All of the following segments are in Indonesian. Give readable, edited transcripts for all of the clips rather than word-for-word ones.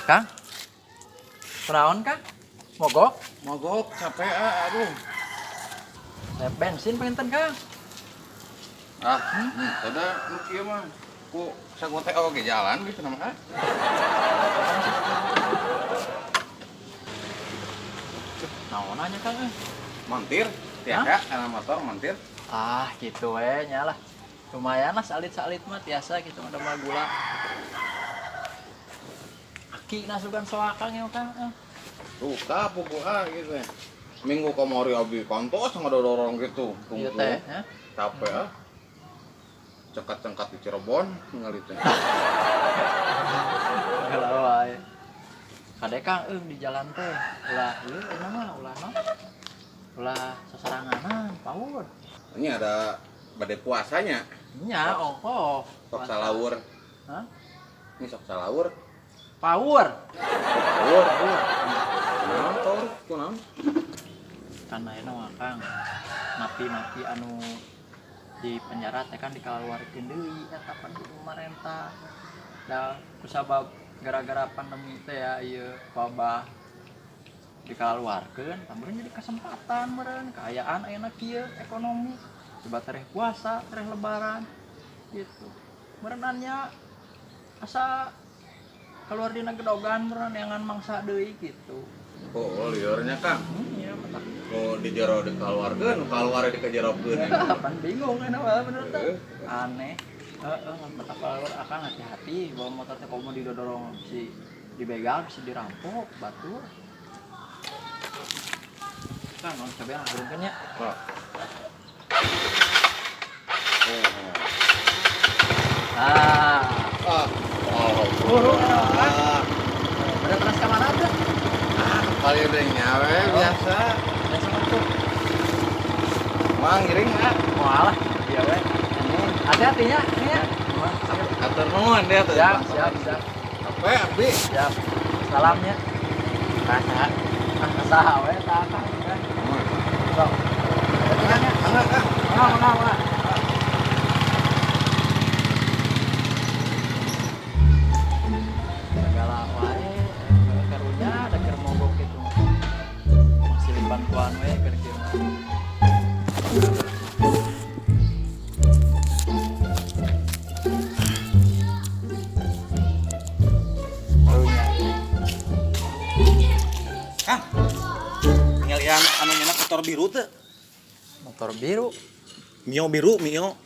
Kang, kenaon Kang? Mogok? Mogok capek aduh. Bensin pengen Kang. Ada nu kieu mah ku sagote oge jalan gitu nama Naon aja Kang? Montir, tiada kana motor montir. Ah, gitu nyalah. Lumayan lah salit-salit mah tiasa gitu ada mah gula. Aki nasukan soakang ya Kang. Suka pugu gitu ya. Minggu kamari abi kantos ngadorong gitu. Iya teh, ya. Capek Cengkat-cengkat di Cirebon ningali teh. Galau wae. Kade Kang di jalan teh. Ulah ieu mah ulah no. Ulah sasaranganan, paur. Ini ada badai puasanya. Nya, oh. Sok salawur. Hah? Ini sok salawur. Power. Salawur. Kunaon tau? Kunaon? Karena itu mah Kang, napi-napi anu di penjara teh kan dikaluarkeun deui eta pan kudu pemerintah. Da kusabab gara-gara pandemi teh ya ieu wabah dikaluarkeun, tambahan jadi kesempatan meureun kaayaan ayeuna kieu ekonomi. Coba tereh puasa, tereh lebaran gitu. Meureunannya asa keluar dina gedogan meureun yangan mangsa deui gitu. Oh, liarnya Kang. Iya, mata. Oh, di jero dikeluarkeun, keluar dikejerokeun. Pan bingung kan bener teh. Aneh. Mata keluar akan hati-hati bawa motor teh komo didorong si dibegal bisa dirampok batur. Kan non coba turunkeun nya. Oh. Ah, Oh. burung kan. Udah terus ke mana tuh? Paling udah nyawe biasa. Biasa tuh. Mang ngiring enggak? Walah, iya we. Hati-hatinya, ini ya. Atur nuhun dia tuh. Siap. Apa abi? Siap. Salamnya. Rasa. Saha we tah Kang. Sok. Mana. Segala wae karunya ada keur mogok gitu. Masih bantuan we keur kieu mah. Karunya. Kang. Ngalian anu nyeuna motor biru teh. Motor biru. Mio biru, Mio.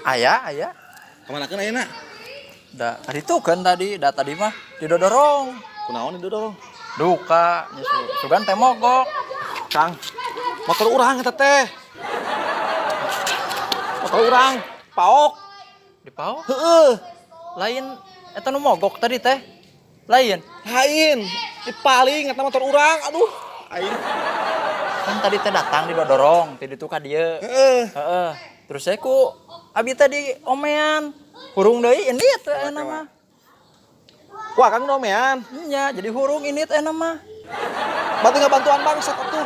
Aya. Kemanakeun ayeuna? Da itu kan tadi mah didodorong. Kunaon itu dong? Duka, sugan teh mogok. Kang, motor urang eta teh. Motor urang, paok. Di pau? Heeh. Lain eta nu mogok tadi teh. Lain. Lain, dipaling eta motor urang. Aduh, aing. Kan tadi teh datang didodorong, teh ditu ka dieu. Heeh. Terus saya ku abi tadi omean. Hurung deui ini teh euna mah. Wah, Kang domean. Nya, jadi hurung ini teh euna mah. Berarti enggak bantuan bangsat atuh.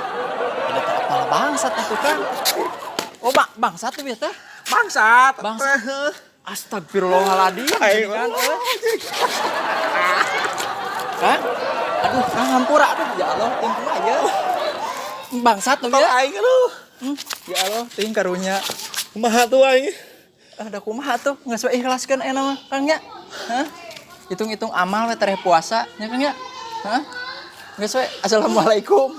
Ada teh apal bangsat atuh kan. Oh, bangsat tuh bieu teh. Bangsat. Bangsat. Astagfirullahaladzim. Aing Kan, Kan? Aduh, Kang hampura aduh ya Allah, ting aja. Bangsat tuh ya. Aing aduh. Ya Allah, ting karunya. Kumaha tuh aing? Ada kumaha tuh, geus we ikhlaskeun aya mah, Kang nya. Hah? Hitung-hitung amal we tereh puasa, nya Kang nya. Hah? Geus we assalamualaikum.